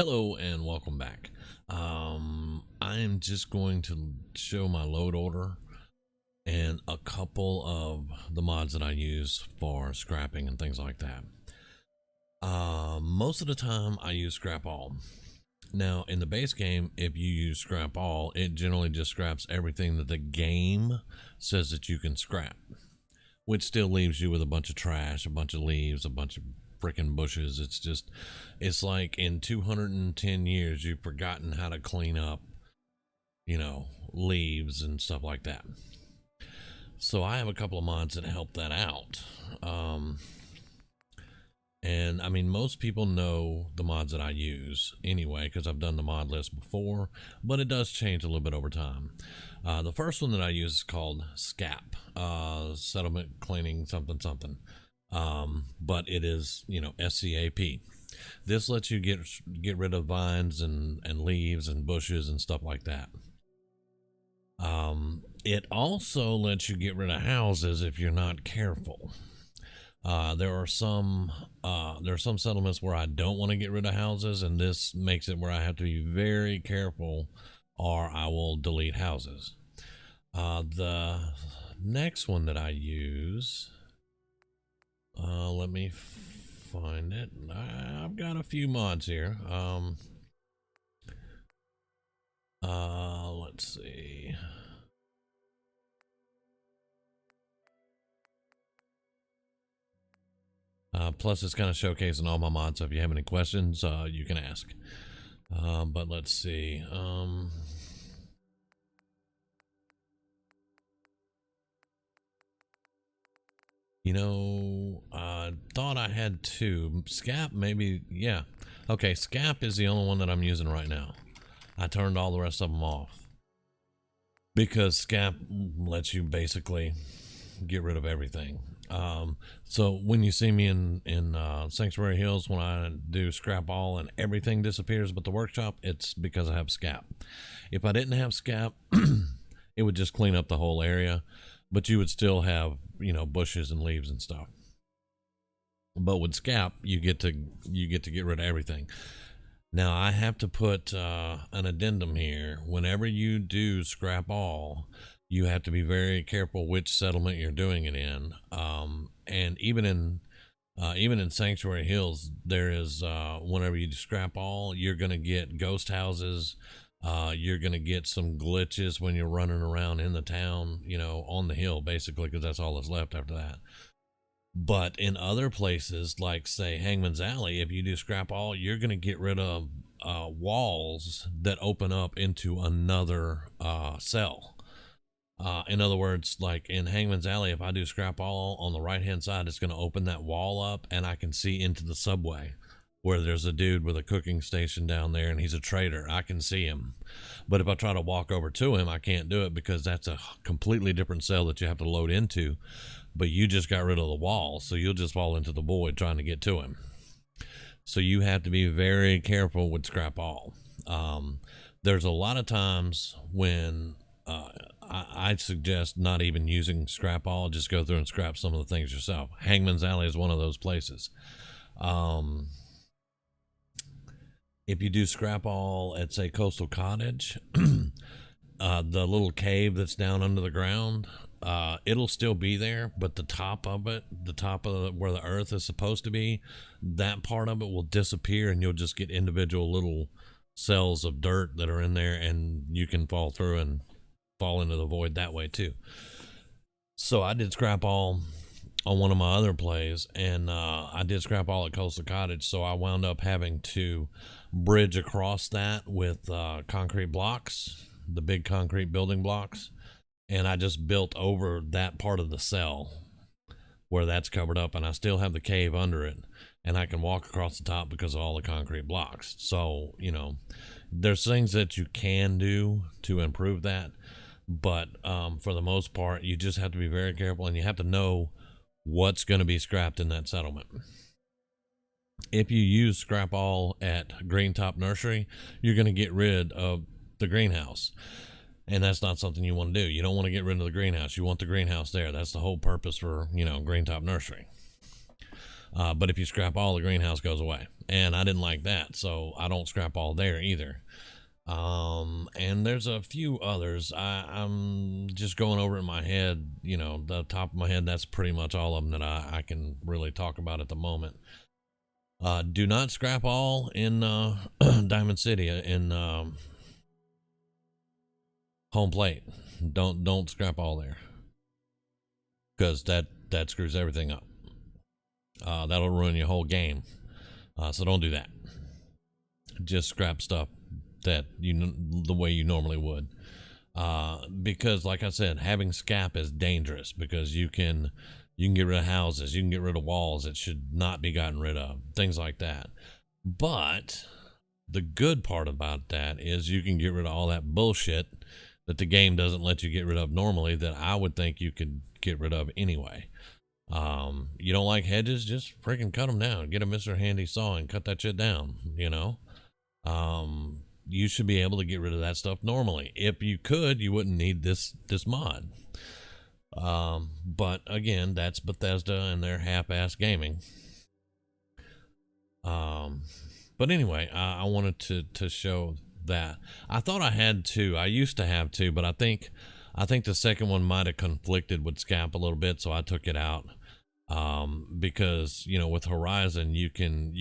Hello and welcome back. I am just going to show my load order and a couple of the mods that I use for scrapping and things like that. Most of the time I use Scrapall. Now in the base game, if you use Scrapall, it generally just scraps everything that the game says that you can scrap, which still leaves you with a bunch of trash, a bunch of leaves, a bunch of freaking bushes. It's like in 210 years you've forgotten how to clean up, leaves and stuff like that. So I have a couple of mods that help that out. And I mean, most people know the mods that I use anyway, because I've done the mod list before, but it does change a little bit over time. The first one that I use is called S.C.A.P, Settlement Cleaning something something. But it is, S.C.A.P. This lets you get rid of vines and leaves and bushes and stuff like that. It also lets you get rid of houses if you're not careful. There are some settlements where I don't want to get rid of houses, and this makes it where I have to be very careful, or I will delete houses. The next one that I use, let me find it. I've got a few mods here. Let's see. Plus, it's kind of showcasing all my mods, so if you have any questions, you can ask. But let's see. I thought I had two. S.C.A.P, maybe, yeah. Okay, S.C.A.P is the only one that I'm using right now. I turned all the rest of them off, because S.C.A.P lets you basically get rid of everything. So when you see me in Sanctuary Hills, when I do Scrapall and everything disappears but the workshop, it's because I have S.C.A.P. If I didn't have S.C.A.P, it would just clean up the whole area, but you would still have, bushes and leaves and stuff. But with S.C.A.P, you get to get rid of everything. Now I have to put an addendum here. Whenever you do Scrapall, you have to be very careful which settlement you're doing it in. And even in Sanctuary Hills, there is whenever you do Scrapall, you're going to get ghost houses. You're going to get some glitches when you're running around in the town, on the hill, basically, because that's all that's left after that. But in other places, like say Hangman's Alley, if you do Scrapall, you're going to get rid of walls that open up into another cell. In other words, like in Hangman's Alley, if I do Scrapall on the right hand side, it's going to open that wall up and I can see into the subway, where there's a dude with a cooking station down there and he's a trader. I can see him. But if I try to walk over to him, I can't do it, because that's a completely different cell that you have to load into. But you just got rid of the wall, so you'll just fall into the void trying to get to him. So you have to be very careful with Scrapall. There's a lot of times when I suggest not even using Scrapall. Just go through and scrap some of the things yourself. Hangman's Alley is one of those places. If you do Scrapall at, say, Coastal Cottage, the little cave that's down under the ground, it'll still be there, but the top of it, where the earth is supposed to be, that part of it will disappear, and you'll just get individual little cells of dirt that are in there, and you can fall through and fall into the void that way too. So I did Scrapall on one of my other plays, and I did Scrapall at Coastal Cottage, so I wound up having to bridge across that with concrete blocks, the big concrete building blocks, and I just built over that part of the cell where that's covered up, and I still have the cave under it, and I can walk across the top because of all the concrete blocks. So, there's things that you can do to improve that, but for the most part, you just have to be very careful, and you have to know what's going to be scrapped in that settlement. If you use Scrapall at Green Top Nursery, you're going to get rid of the greenhouse, and that's not something you want to do. You don't want to get rid of the greenhouse. You want the greenhouse there. That's the whole purpose for, Green Top Nursery. But if you scrap all, the greenhouse goes away. And I didn't like that, so I don't scrap all there either. And there's a few others. I'm just going over in my head, you know, the top of my head. That's pretty much all of them that I can really talk about at the moment. Do not scrap all in Diamond City in home plate. Don't scrap all there, because that screws everything up. That'll ruin your whole game. So don't do that. Just scrap stuff that the way you normally would. Because like I said, having S.C.A.P is dangerous, because you can get rid of houses, you can get rid of walls that should not be gotten rid of, things like that. But the good part about that is you can get rid of all that bullshit that the game doesn't let you get rid of normally, that I would think you could get rid of anyway. You don't like hedges, just freaking cut them down. Get a Mr. Handy saw and cut that shit down, you know. You should be able to get rid of that stuff normally. If you could, you wouldn't need this mod. But again, that's Bethesda and their half-ass gaming. But anyway, I wanted to show that. I thought I had two. I used to have two, but I think the second one might have conflicted with S.C.A.P a little bit, so I took it out. Because, you know, with Horizon, you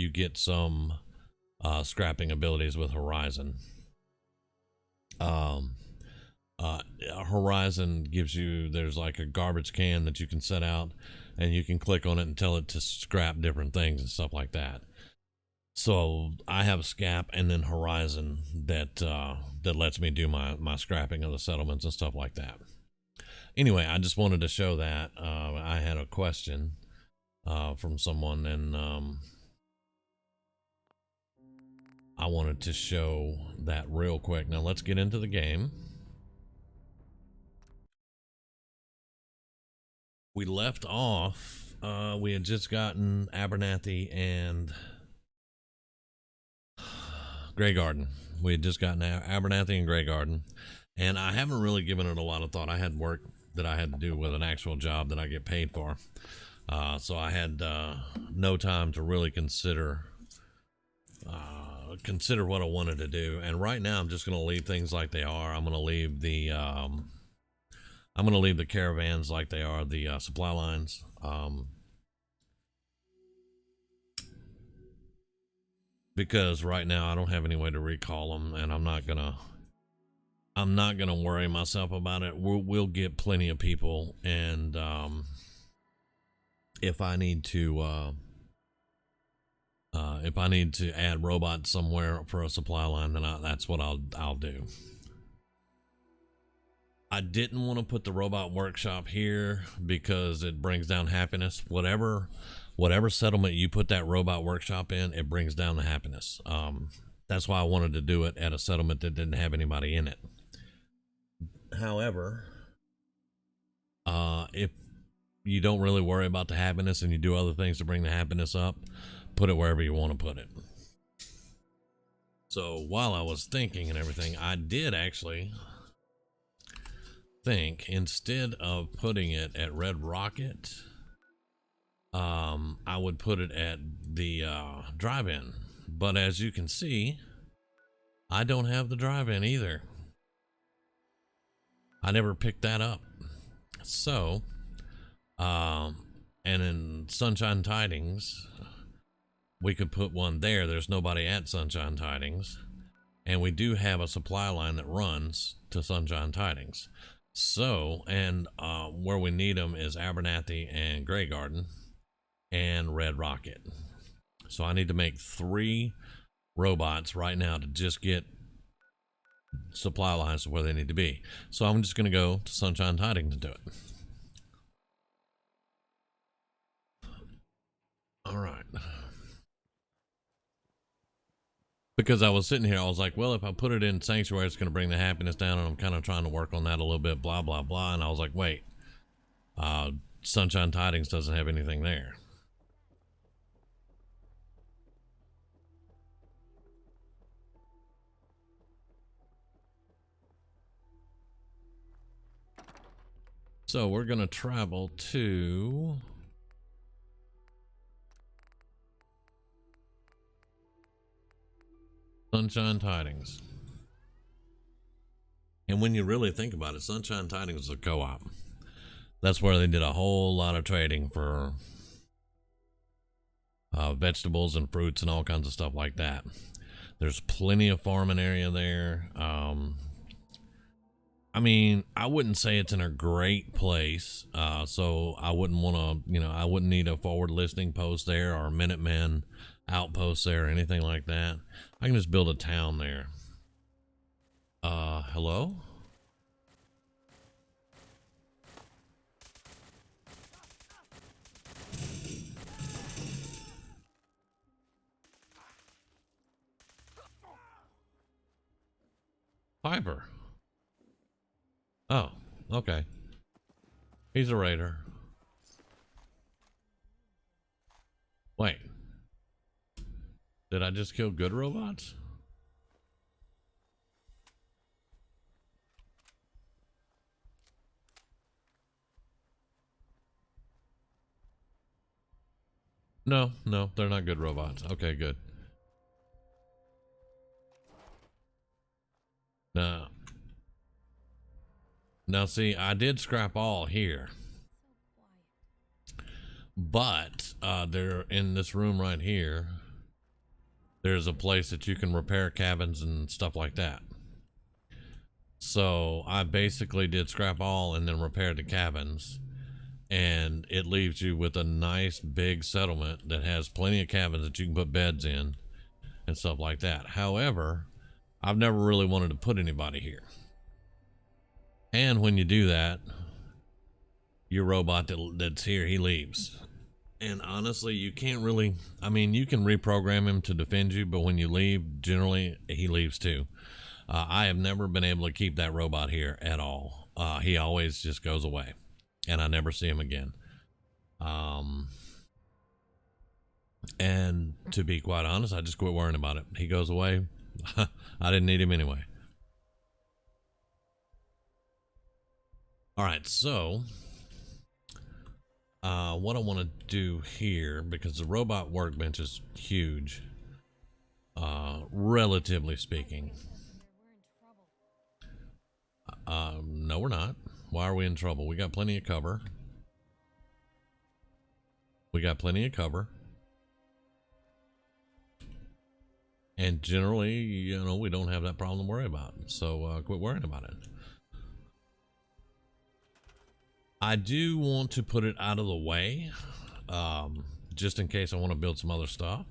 get some scrapping abilities with Horizon. Horizon gives you, there's like a garbage can that you can set out, and you can click on it and tell it to scrap different things and stuff like that. So I have S.C.A.P and then Horizon that lets me do my scrapping of the settlements and stuff like that. Anyway, I just wanted to show that. I had a question from someone, and I wanted to show that real quick. Now let's get into the game. We left off, we had just gotten Abernathy and Grey Garden. We had just gotten Abernathy and Grey Garden, and I haven't really given it a lot of thought. I had work that I had to do with an actual job that I get paid for, so I had no time to really consider what I wanted to do. And right now I'm just going to leave things like they are. I'm going to leave the caravans like they are, the supply lines. Because right now I don't have any way to recall them, and I'm not gonna worry myself about it. We'll get plenty of people, and if I need to add robots somewhere for a supply line, then that's what I'll do. I didn't want to put the robot workshop here because it brings down happiness. Whatever settlement you put that robot workshop in, it brings down the happiness. That's why I wanted to do it at a settlement that didn't have anybody in it. However, if you don't really worry about the happiness and you do other things to bring the happiness up, put it wherever you want to put it. So while I was thinking and everything, I did actually think, instead of putting it at Red Rocket, I would put it at the drive-in. But as you can see, I don't have the drive-in either. I never picked that up. So, and in Sunshine Tidings, we could put one there. There's nobody at Sunshine Tidings. And we do have a supply line that runs to Sunshine Tidings. So, and where we need them is Abernathy and Grey Garden and Red Rocket. So I need to make 3 robots right now to just get supply lines to where they need to be. So I'm just going to go to Sunshine Tidings to do it. All right. Because I was sitting here, I was like, well, if I put it in Sanctuary, it's going to bring the happiness down, and I'm kind of trying to work on that a little bit, blah, blah, blah. And I was like, wait, Sunshine Tidings doesn't have anything there. So we're going to travel to Sunshine Tidings. And when you really think about it, Sunshine Tidings is a co-op. That's where they did a whole lot of trading for vegetables and fruits and all kinds of stuff like that. There's plenty of farming area there. I mean, I wouldn't say it's in a great place, so I wouldn't want to, I wouldn't need a forward listing post there or a Minutemen outpost there or anything like that. I can just build a town there. Hello? Piper. Oh, okay. He's a raider. Wait. Did I just kill good robots? No, they're not good robots. Okay, good. No. Now see, I did scrap all here. But there in this room right here, there's a place that you can repair cabins and stuff like that. So I basically did scrap all and then repaired the cabins, and it leaves you with a nice big settlement that has plenty of cabins that you can put beds in and stuff like that. However, I've never really wanted to put anybody here. And when you do that, your robot that's here, he leaves. And honestly, you can't really, I mean, you can reprogram him to defend you, but when you leave, generally, he leaves too. I have never been able to keep that robot here at all. He always just goes away, and I never see him again. And to be quite honest, I just quit worrying about it. He goes away. I didn't need him anyway. All right, so what I want to do here, because the robot workbench is huge, relatively speaking. No, we're not. Why are we in trouble? We got plenty of cover. We got plenty of cover. And generally, we don't have that problem to worry about. So quit worrying about it. I do want to put it out of the way, just in case I want to build some other stuff.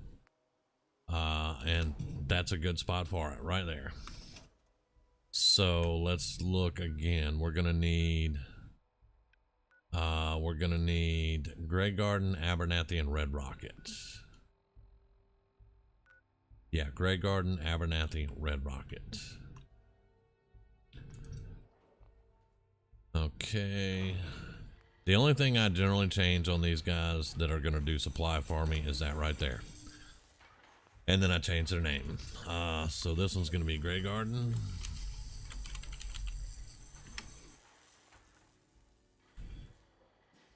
And that's a good spot for it right there. So let's look again. We're gonna need Grey Garden, Abernathy, and Red Rocket. Yeah, Grey Garden, Abernathy, Red Rocket. Okay. The only thing I generally change on these guys that are gonna do supply for me is that right there. And then I change their name. So this one's gonna be Grey Garden.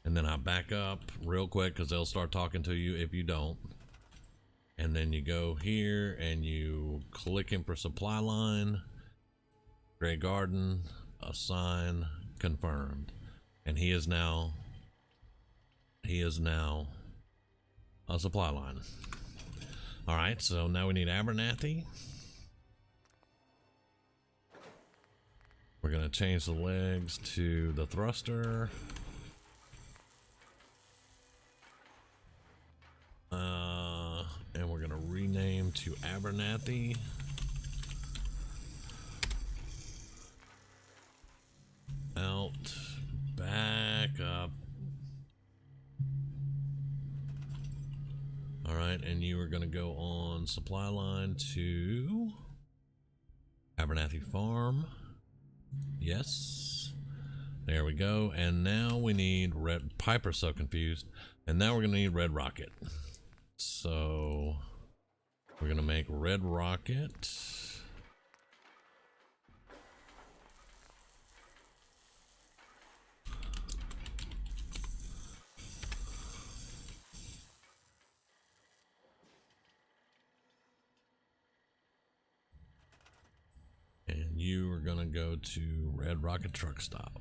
And then I back up real quick because they'll start talking to you if you don't. And then you go here and you click him for supply line, Grey Garden, assign, confirmed. And he is now a supply line. All right, so now we need Abernathy. We're gonna change the legs to the thruster. And we're gonna rename to Abernathy. Out, back up. All right, and you are gonna go on supply line to Abernathy Farm. Yes, there we go. And now we need Red. Piper's so confused. And now we're gonna need Red Rocket. So we're gonna make Red Rocket. you are gonna go to Red Rocket Truck Stop.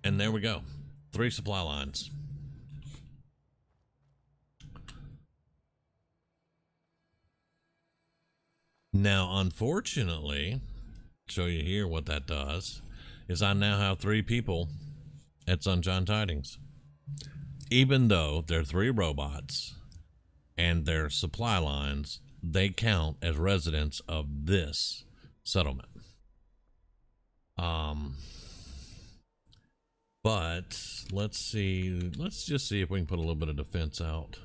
And there we go. 3 supply lines. Now, unfortunately, show you here what that does is I now have 3 people at Sunshine Tidings. Even though they're 3 robots and their supply lines, they count as residents of this settlement. But let's see. Let's just see if we can put a little bit of defense out.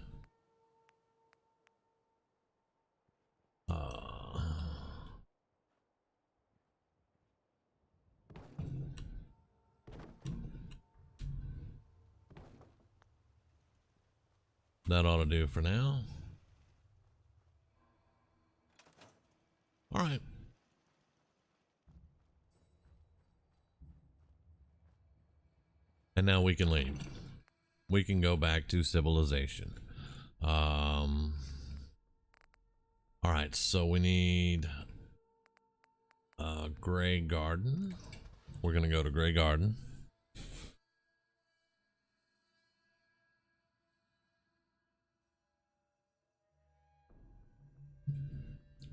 That ought to do for now. All right. And now we can leave. We can go back to civilization. All right, so we need Gray Garden. We're gonna go to Gray Garden.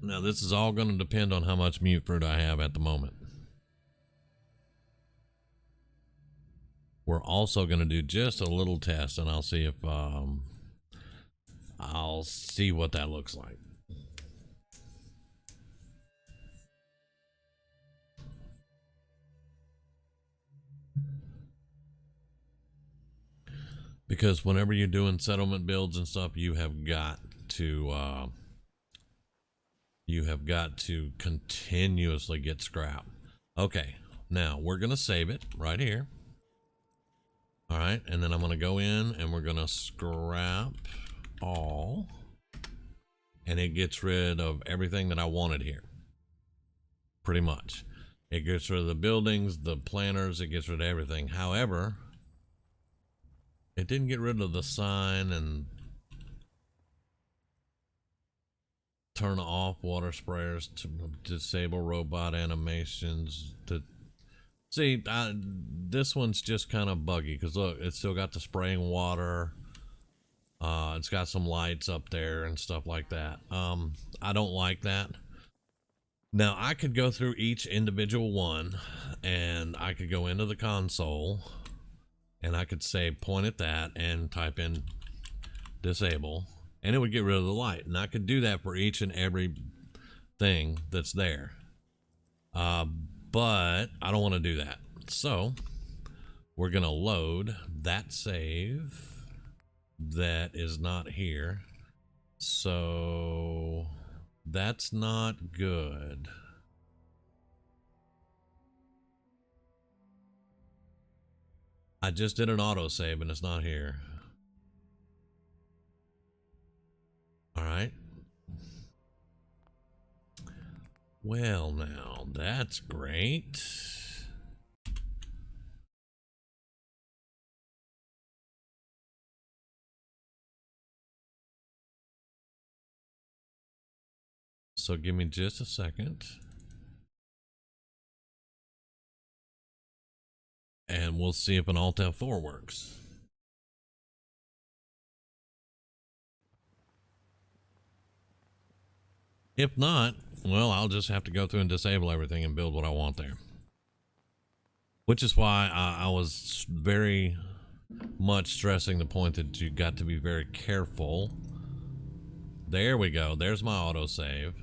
Now this is all going to depend on how much mute fruit I have at the moment. We're also going to do just a little test, and I'll see if I'll see what that looks like. Because whenever you're doing settlement builds and stuff, you have got to continuously get scrap. Okay, now we're gonna save it right here. All right, and then I'm gonna go in and we're gonna scrap all, and it gets rid of everything that I wanted here. Pretty much, it gets rid of the buildings, the planters, it gets rid of everything. However, it didn't get rid of the sign and turn off water sprayers, to disable robot animations. See, this one's just kind of buggy because look, it's still got the spraying water. It's got some lights up there and stuff like that. I don't like that. Now I could go through each individual one, and I could go into the console, and I could say point at that and type in disable, and it would get rid of the light. And I could do that for each and every thing that's there. But I don't want to do that. So we're going to load that save that is not here. So that's not good. I just did an autosave and it's not here. All right. Well, now that's great. So give me just a second. And we'll see if an Alt F4 works. If not, well, I'll just have to go through and disable everything and build what I want there. Which is why I was very much stressing the point that you got to be very careful. There we go. There's my autosave.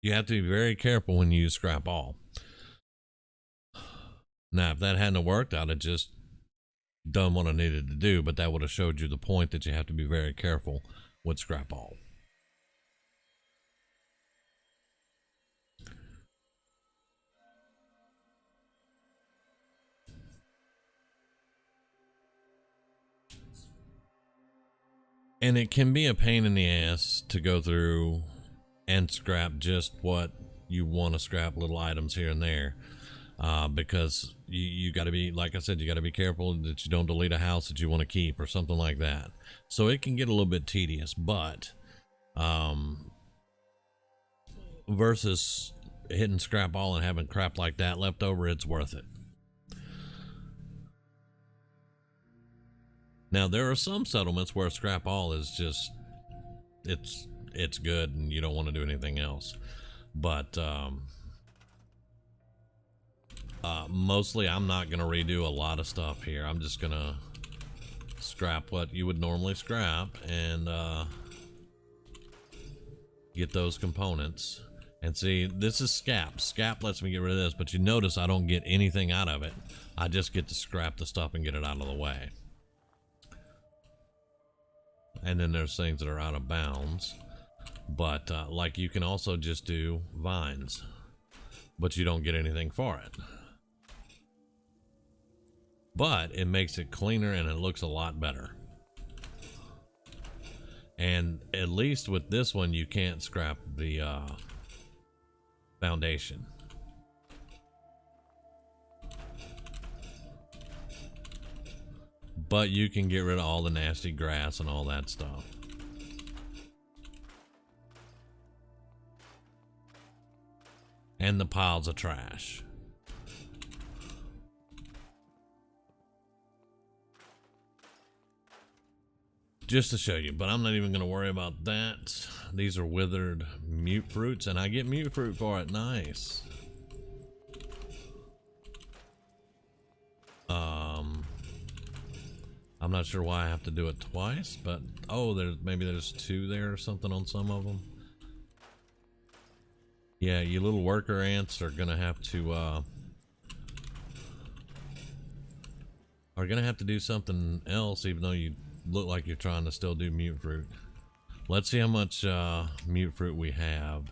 You have to be very careful when you use Scrapall. Now, if that hadn't worked, I'd have just done what I needed to do, but that would have showed you the point that you have to be very careful with Scrapall. And it can be a pain in the ass to go through and scrap just what you want to scrap, little items here and there. Because you got to be, like I said, you got to be careful that you don't delete a house that you want to keep or something like that. So it can get a little bit tedious, but Versus hitting Scrapall and having crap like that left over, it's worth it. Now there are some settlements where Scrapall is just it's good and you don't want to do anything else, but mostly I'm not gonna redo a lot of stuff here. I'm just gonna scrap what you would normally scrap and get those components. And see, this is S.C.A.P. S.C.A.P lets me get rid of this, but you notice I don't get anything out of it. I just get to scrap the stuff and get it out of the way. And then there's things that are out of bounds. But like you can also just do vines, but you don't get anything for it. But it makes it cleaner and it looks a lot better. And at least with this one, you can't scrap the foundation. But you can get rid of all the nasty grass and all that stuff. And the piles of trash. Just to show you, but I'm not even going to worry about that. These are withered mute fruits, and I get mute fruit for it. Nice. I'm not sure why I have to do it twice, but oh, maybe there's 2 there or something on some of them. Yeah, you little worker ants are gonna have to do something else, even though you look like you're trying to still do mute fruit. Let's see how much mute fruit we have.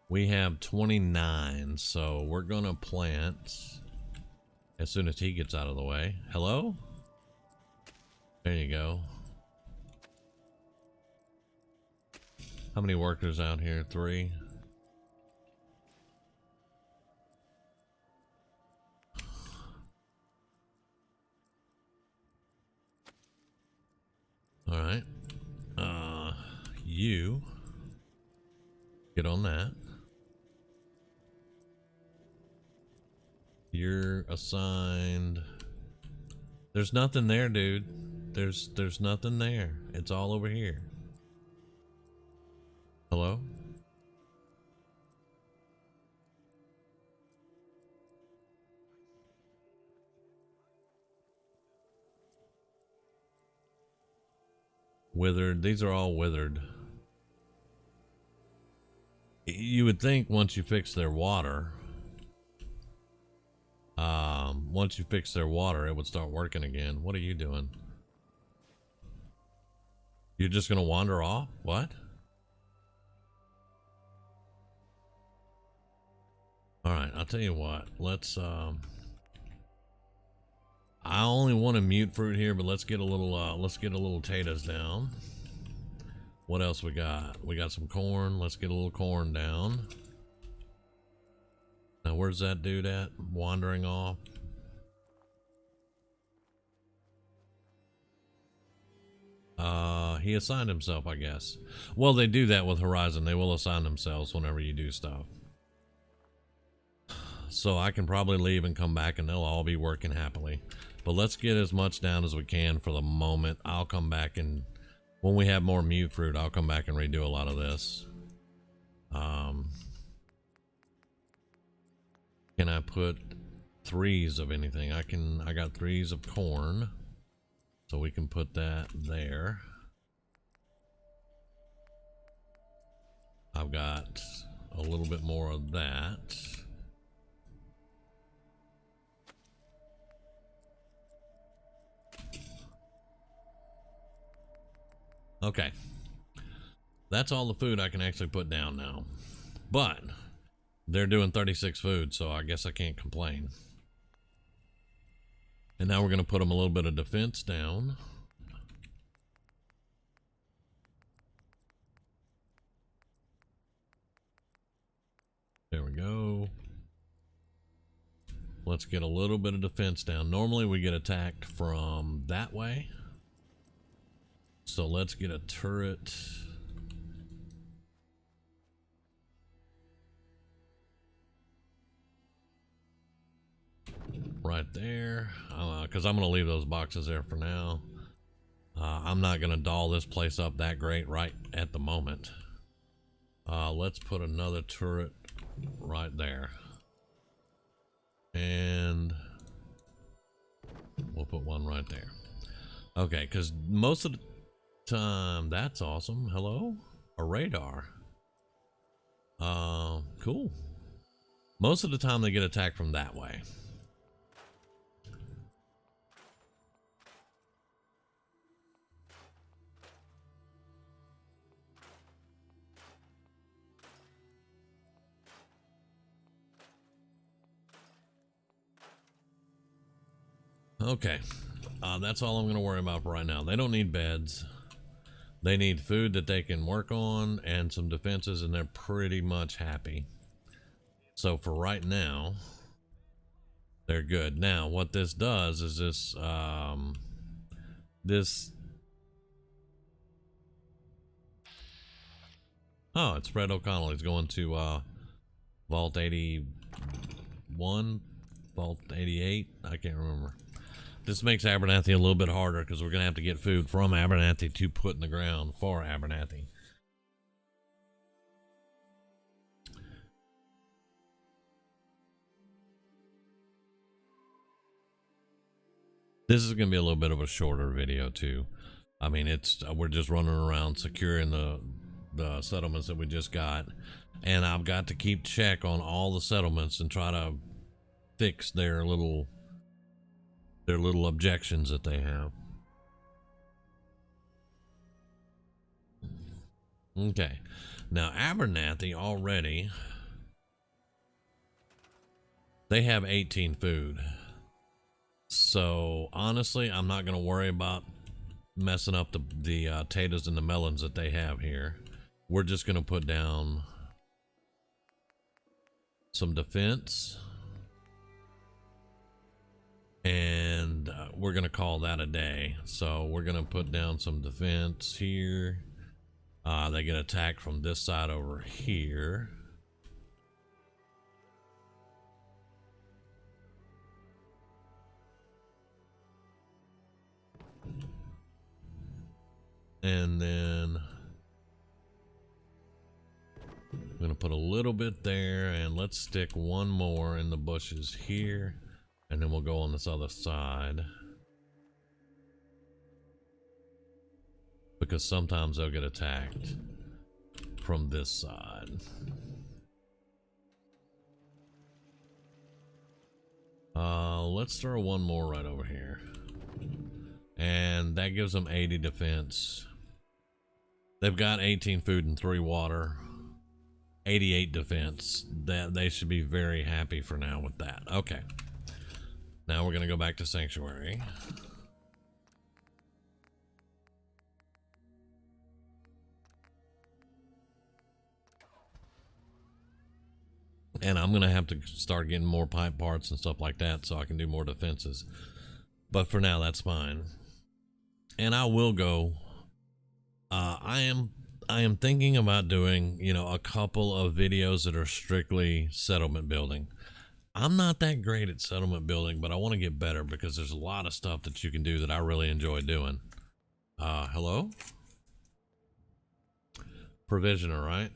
We have 29, so we're gonna plant as soon as he gets out of the way. Hello? There you go. How many workers out here? 3. All right. You get on that. You're assigned. There's nothing there, dude. There's nothing there. It's all over here. Hello? Withered. These are all withered. You would think once you fix their water, it would start working again. What are you doing? You're just gonna wander off? What? All right, I'll tell you what. Let's I only want a mute fruit here, but let's get a little potatoes down. What else we got? We got some corn. Let's get a little corn down. Now where's that dude at? Wandering off. He assigned himself, I guess. Well, they do that with Horizon. They will assign themselves whenever you do stuff. So I can probably leave and come back and they'll all be working happily. But let's get as much down as we can for the moment. I'll come back and when we have more mute fruit, I'll come back and redo a lot of this. Can I put 3s of anything? I got 3s of corn. So we can put that there. I've got a little bit more of that. Okay. That's all the food I can actually put down now. But they're doing 36 food, so I guess I can't complain. And now we're going to put them a little bit of defense down. There we go. Let's get a little bit of defense down. Normally we get attacked from that way. So let's get a turret right there, because I'm gonna leave those boxes there for now. I'm not gonna doll this place up that great right at the moment. Let's put another turret right there, and we'll put one right there. Okay, because most of the time, that's awesome. Hello, a radar. Cool. Most of the time they get attacked from that way. Okay, that's all I'm going to worry about for right now. They don't need beds. They need food that they can work on and some defenses, and they're pretty much happy. So for right now, they're good. Now, what this does is this, oh, it's Fred O'Connell. He's going to, Vault 81, Vault 88, I can't remember. This makes Abernathy a little bit harder because we're going to have to get food from Abernathy to put in the ground for Abernathy. This is going to be a little bit of a shorter video too. I mean, we're just running around securing the settlements that we just got, and I've got to keep check on all the settlements and try to fix their little objections that they have. Okay, now Abernathy already, they have 18 food. So honestly, I'm not going to worry about messing up the potatoes and the melons that they have here. We're just going to put down some defense, and we're going to call that a day. So we're going to put down some defense here. They get attacked from this side over here. And then I'm going to put a little bit there, and let's stick one more in the bushes here, and then we'll go on this other side, because sometimes they'll get attacked from this side. Let's throw one more right over here, and that gives them 80 defense. They've got 18 food and 3 water, 88 defense. That they should be very happy for now with that. Okay, now we're gonna go back to Sanctuary. And I'm gonna have to start getting more pipe parts and stuff like that so I can do more defenses. But for now, that's fine. And I will go. I am thinking about doing, you know, a couple of videos that are strictly settlement building. I'm not that great at settlement building, but I want to get better because there's a lot of stuff that you can do that I really enjoy doing. Hello? Provisioner, right?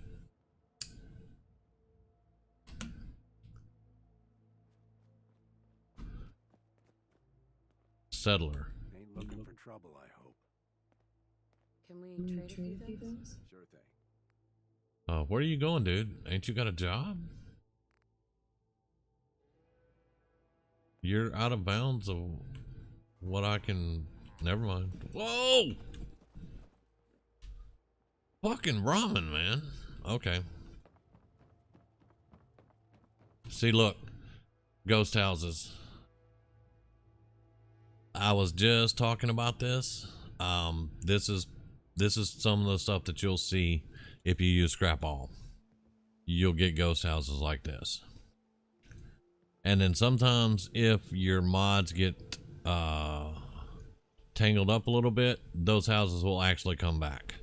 Settler. Ain't looking for trouble, I hope. Can we trade a few things? Sure thing. Where are you going, dude? Ain't you got a job? You're out of bounds of what I can... Never mind. Whoa! Fucking ramen, man. Okay. See, look. Ghost houses. I was just talking about this. This is some of the stuff that you'll see if you use Scrapall. You'll get ghost houses like this. And then sometimes if your mods get tangled up a little bit, those houses will actually come back.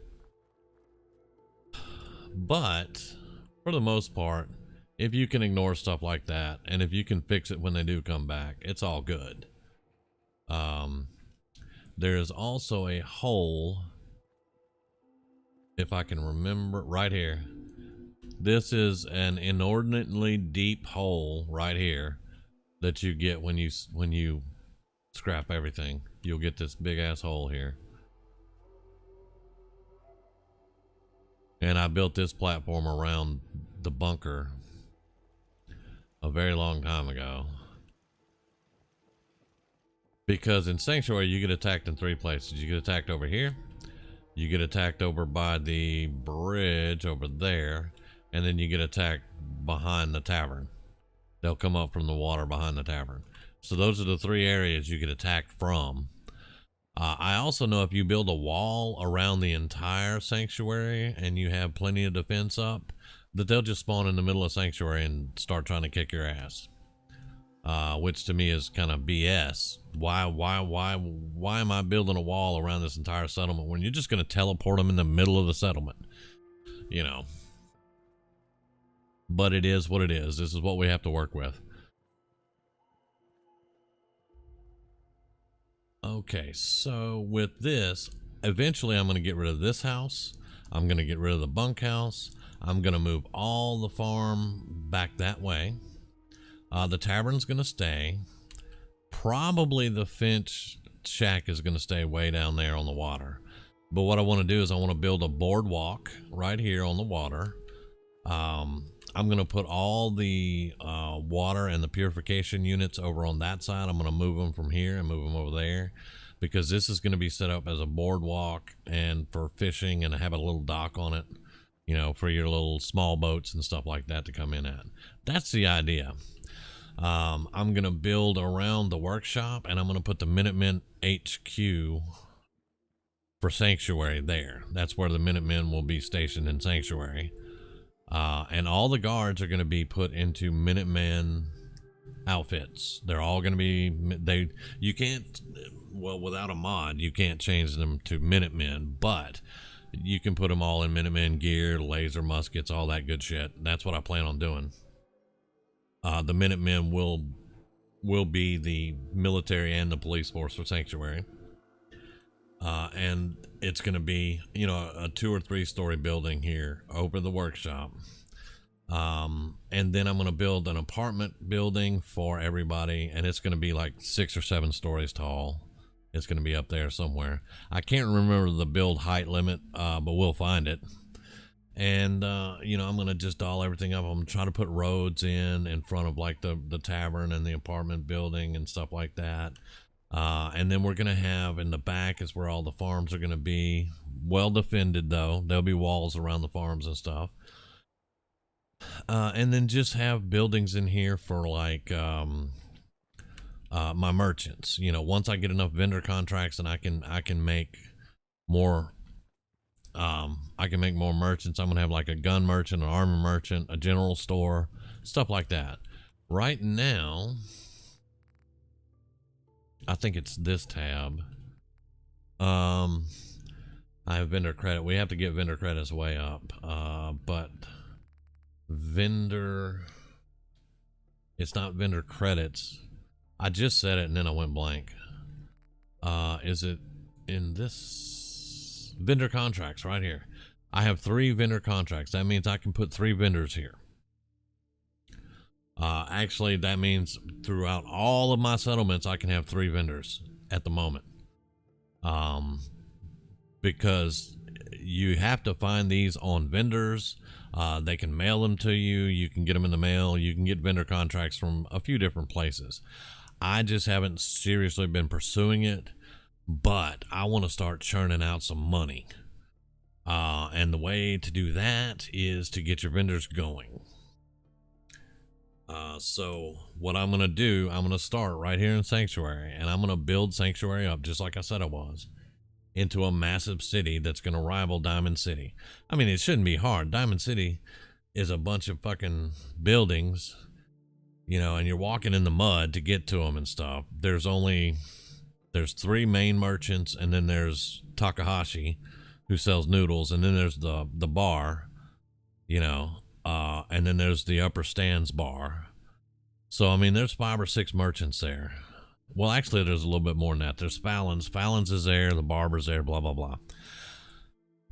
But for the most part, if you can ignore stuff like that, and if you can fix it when they do come back, it's all good. There's also a hole, if I can remember, right here. This is an inordinately deep hole right here that you get when you scrap everything. You'll get this big ass hole here. And I built this platform around the bunker a very long time ago. Because in Sanctuary, you get attacked in 3 places. You get attacked over here, you get attacked over by the bridge over there, and then you get attacked behind the tavern. They'll come up from the water behind the tavern. So those are the 3 areas you get attacked from. I also know if you build a wall around the entire Sanctuary and you have plenty of defense up, that they'll just spawn in the middle of Sanctuary and start trying to kick your ass. Which to me is kind of BS. Why am I building a wall around this entire settlement when you're just going to teleport them in the middle of the settlement? You know. But it is what it is. This is what we have to work with. Okay, so with this, eventually I'm going to get rid of this house. I'm going to get rid of the bunkhouse. I'm going to move all the farm back that way. The tavern's going to stay. Probably the Finch shack is going to stay way down there on the water. But what I want to do is I want to build a boardwalk right here on the water. I'm going to put all the water and the purification units over on that side. I'm going to move them from here and move them over there, because this is going to be set up as a boardwalk and for fishing, and have a little dock on it, you know, for your little small boats and stuff like that to come in at. That's the idea. I'm going to build around the workshop, and I'm going to put the Minutemen HQ for Sanctuary there. That's where the Minutemen will be stationed in Sanctuary. And all the guards are going to be put into Minutemen outfits. They're all going to be, you can't, well, without a mod, you can't change them to Minutemen, but you can put them all in Minutemen gear, laser muskets, all that good shit. That's what I plan on doing. The Minutemen will be the military and the police force for Sanctuary. And it's going to be, you know, a 2 or 3 story building here over the workshop. And then I'm going to build an apartment building for everybody, and it's going to be like 6 or 7 stories tall. It's going to be up there somewhere. I can't remember the build height limit, but we'll find it. And, you know, I'm going to just doll everything up. I'm trying to put roads in front of like the tavern and the apartment building and stuff like that. And then we're going to have in the back is where all the farms are going to be. Well defended, though. There'll be walls around the farms and stuff. And then just have buildings in here for like my merchants. You know, once I get enough vendor contracts and I can make more. I can make more merchants. I'm going to have like a gun merchant, an armor merchant, a general store, stuff like that. Right now, I think it's this tab. I have vendor credit. We have to get vendor credits way up. But vendor, it's not vendor credits. I just said it and then I went blank. Is it in this? Vendor contracts right here. I have 3 vendor contracts. That means I can put 3 vendors here. Actually, that means throughout all of my settlements, I can have 3 vendors at the moment. Because you have to find these on vendors. They can mail them to you. You can get them in the mail. You can get vendor contracts from a few different places. I just haven't seriously been pursuing it. But I want to start churning out some money. And the way to do that is to get your vendors going. So what I'm going to do, I'm going to start right here in Sanctuary. And I'm going to build Sanctuary up, just like I said I was, into a massive city that's going to rival Diamond City. I mean, it shouldn't be hard. Diamond City is a bunch of fucking buildings, you know, and you're walking in the mud to get to them and stuff. There's 3 main merchants, and then there's Takahashi, who sells noodles, and then there's the bar, you know. and then there's the upper stands bar. So I mean, there's 5 or 6 merchants there. Well, actually, there's a little bit more than that. There's Fallon's. Fallon's is there. The barber's there. Blah blah blah.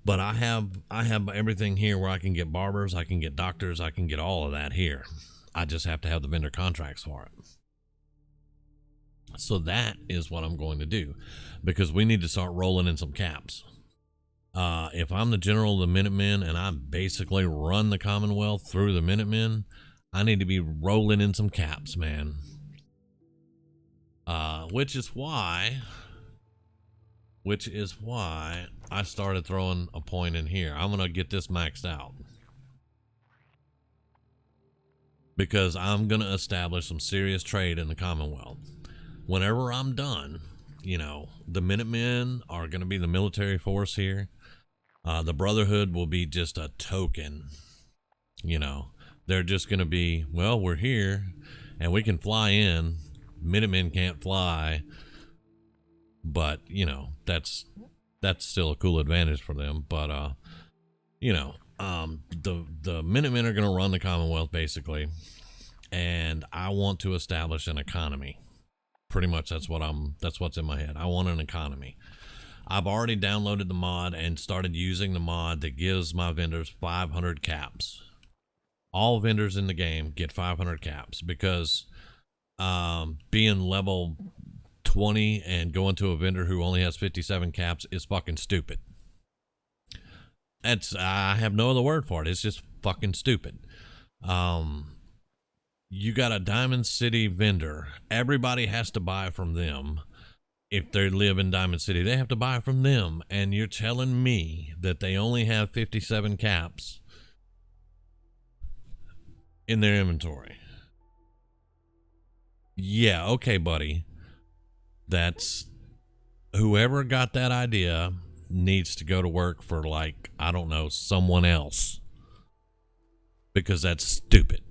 But I have everything here where I can get barbers, I can get doctors, I can get all of that here. I just have to have the vendor contracts for it. So that is what I'm going to do, because we need to start rolling in some caps. If I'm the general of the Minutemen and I basically run the Commonwealth through the Minutemen, I need to be rolling in some caps, man. Which is why I started throwing a point in here. I'm going to get this maxed out, because I'm going to establish some serious trade in the Commonwealth. Whenever I'm done, you know, the Minutemen are going to be the military force here. The Brotherhood will be just a token. You know, they're just going to be, well, we're here and we can fly in. Minutemen can't fly, but you know, that's still a cool advantage for them. But you know, the Minutemen are going to run the Commonwealth basically, and I want to establish an economy. Pretty much that's what's in my head. I want an economy. I've already downloaded the mod and started using the mod that gives my vendors 500 caps. All vendors in the game get 500 caps, because being level 20 and going to a vendor who only has 57 caps is fucking stupid. I have no other word for it. It's just fucking stupid. You got a Diamond City vendor. Everybody has to buy from them. If they live in Diamond City, they have to buy from them. And you're telling me that they only have 57 caps in their inventory? Yeah, okay, buddy. That's whoever got that idea needs to go to work for, like, I don't know, someone else, because that's stupid.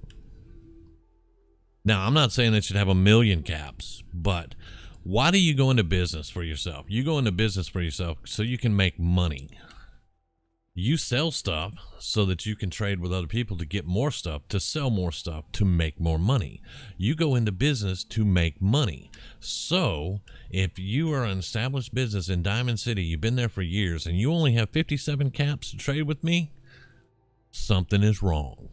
Now, I'm not saying they should have 1,000,000 caps, but why do you go into business for yourself? You go into business for yourself so you can make money. You sell stuff so that you can trade with other people to get more stuff, to sell more stuff, to make more money. You go into business to make money. So if you are an established business in Diamond City, you've been there for years, and you only have 57 caps to trade with me, something is wrong.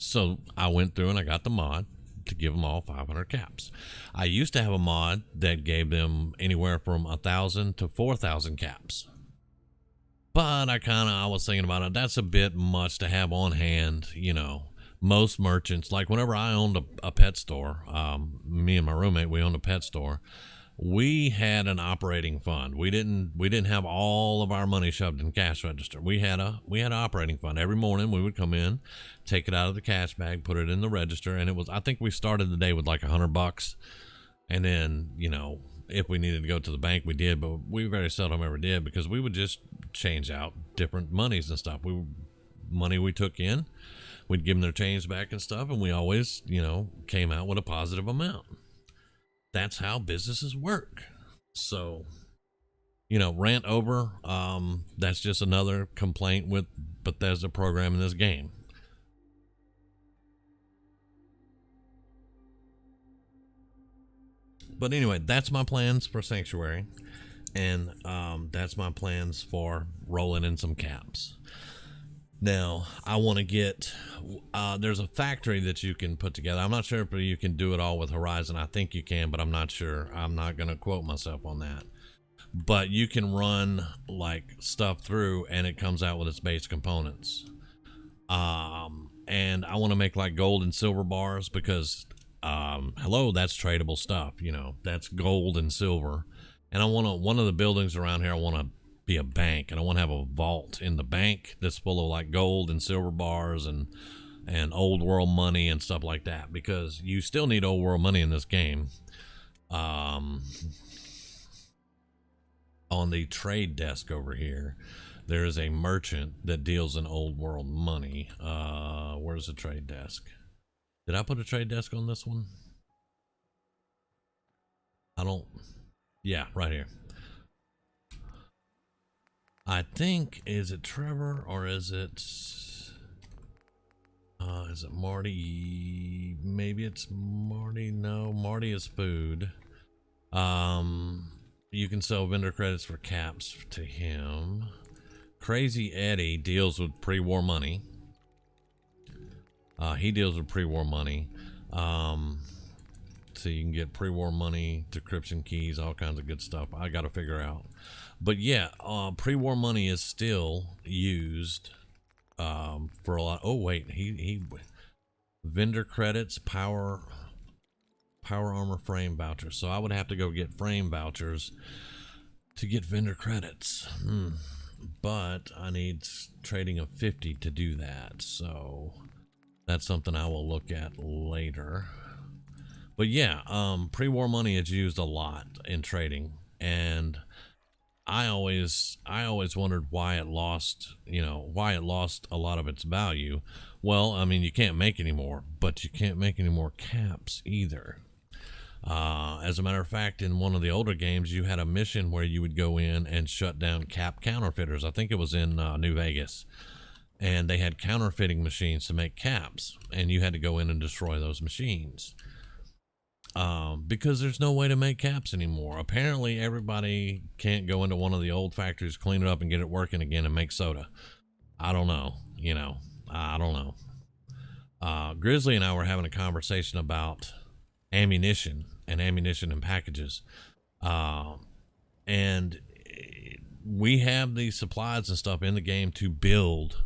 So I went through and I got the mod to give them all 500 caps. I used to have a mod that gave them anywhere from 1,000 to 4,000 caps, but I was thinking about it. That's a bit much to have on hand. You know, most merchants, like whenever I owned a pet store, me and my roommate, we owned a pet store. We had an operating fund. We didn't have all of our money shoved in cash register. We had an operating fund. Every morning we would come in, take it out of the cash bag, put it in the register, and I think we started the day with like $100, and then, you know, if we needed to go to the bank, we did, but we very seldom ever did, because we would just change out different monies and stuff. Money we took in, we'd give them their change back and stuff, and we always, you know, came out with a positive amount. That's how businesses work. So, you know, rant over. That's just another complaint with Bethesda program in this game. But anyway, that's my plans for Sanctuary, and that's my plans for rolling in some caps. Now, I want to get, there's a factory that you can put together. I'm not sure if you can do it all with Horizon. I think you can, but I'm not sure. I'm not going to quote myself on that. But you can run like stuff through and it comes out with its base components. And I want to make like gold and silver bars, because, hello, that's tradable stuff. You know, that's gold and silver. And I want to, one of the buildings around here, I want to be a bank, and I want to have a vault in the bank that's full of like gold and silver bars and old world money and stuff like that, because you still need old world money in this game. On the trade desk over here, there is a merchant that deals in old world money. Where's the trade desk? Did I put a trade desk on this one? Yeah, right here. I think, is it Trevor or is it Marty? Maybe it's Marty. No, Marty is food. You can sell vendor credits for caps to him. Crazy Eddie deals with pre-war money. He deals with pre-war money. So you can get pre-war money, decryption keys, all kinds of good stuff. I got to figure out. But yeah, pre-war money is still used for a lot. Oh wait, he vendor credits, power armor frame vouchers. So I would have to go get frame vouchers to get vendor credits. But I need trading of 50 to do that. So that's something I will look at later. But yeah, pre-war money is used a lot in trading, and I always wondered why it lost, why it lost a lot of its value. Well, I mean, you can't make any more, but you can't make any more caps either. As a matter of fact, in one of the older games, you had a mission where you would go in and shut down cap counterfeiters. I think it was in New Vegas, and they had counterfeiting machines to make caps, and you had to go in and destroy those machines. Because there's no way to make caps anymore. Apparently everybody can't go into one of the old factories, clean it up and get it working again and make soda. I don't know, I don't know. Grizzly and I were having a conversation about ammunition and packages. And we have these supplies and stuff in the game to build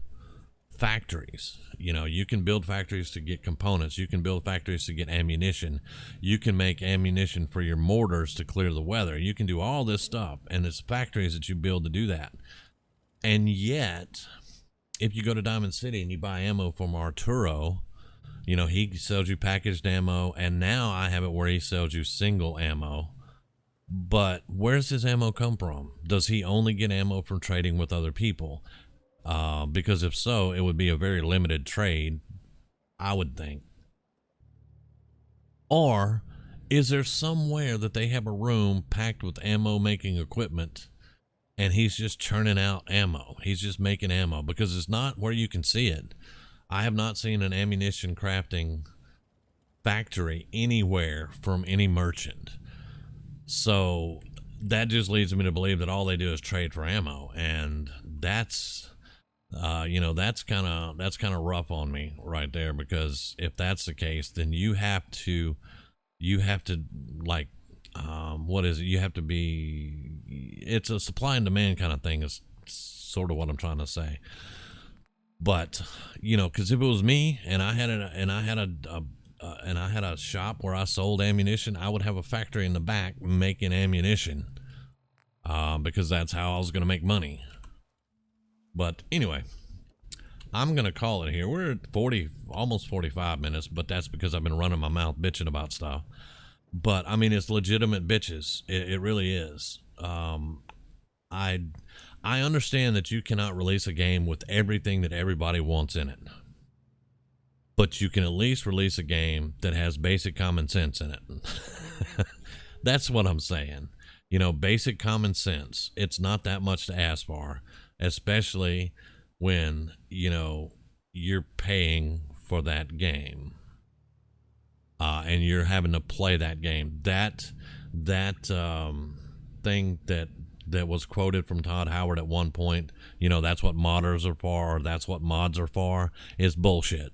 factories. You can build factories to get components. You can build factories to get ammunition. You can make ammunition for your mortars to clear the weather. You can do all this stuff, and it's factories that you build to do that. And yet, if you go to Diamond City and you buy ammo from Arturo, he sells you packaged ammo, and now I have it where he sells you single ammo. But where's his ammo come from? Does he only get ammo from trading with other people? Because if so, it would be a very limited trade, I would think. Or is there somewhere that they have a room packed with ammo making equipment and he's just churning out ammo? He's just making ammo, because it's not where you can see it. I have not seen an ammunition crafting factory anywhere from any merchant. So that just leads me to believe that all they do is trade for ammo, and that's that's kind of rough on me right there, because if that's the case, then you have to like, what is it? You have to be, it's a supply and demand kind of thing, is sort of what I'm trying to say. But, cause if it was me and I had a shop where I sold ammunition, I would have a factory in the back making ammunition, because that's how I was going to make money. But anyway, I'm going to call it here. We're at almost 45 minutes, but that's because I've been running my mouth bitching about stuff. But I mean, it's legitimate bitches. It really is. I understand that you cannot release a game with everything that everybody wants in it, but you can at least release a game that has basic common sense in it. That's what I'm saying. Basic common sense. It's not that much to ask for, especially when, you're paying for that game, and you're having to play that game. That thing that was quoted from Todd Howard at one point, that's what modders are for, or that's what mods are for, is bullshit.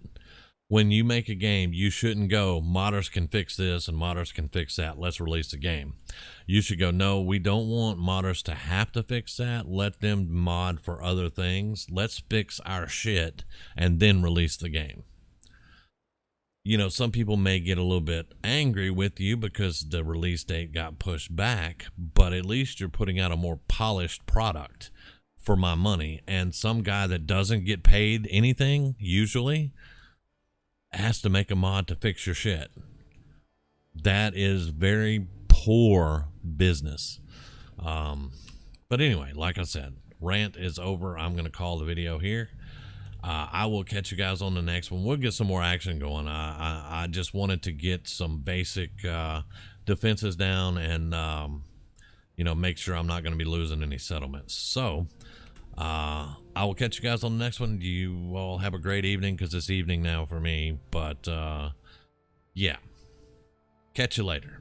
When you make a game, you shouldn't go, modders can fix this and modders can fix that, let's release the game. You should go, no, we don't want modders to have to fix that. Let them mod for other things. Let's fix our shit and then release the game. Some people may get a little bit angry with you because the release date got pushed back, but at least you're putting out a more polished product for my money. And some guy that doesn't get paid anything, usually, has to make a mod to fix your shit. That is very poor business. But anyway, like I said, rant is over. I'm going to call the video here. I will catch you guys on the next one. We'll get some more action going. I just wanted to get some basic defenses down and make sure I'm not going to be losing any settlements. So I will catch you guys on the next one. You all have a great evening, because it's evening now for me. But yeah, catch you later.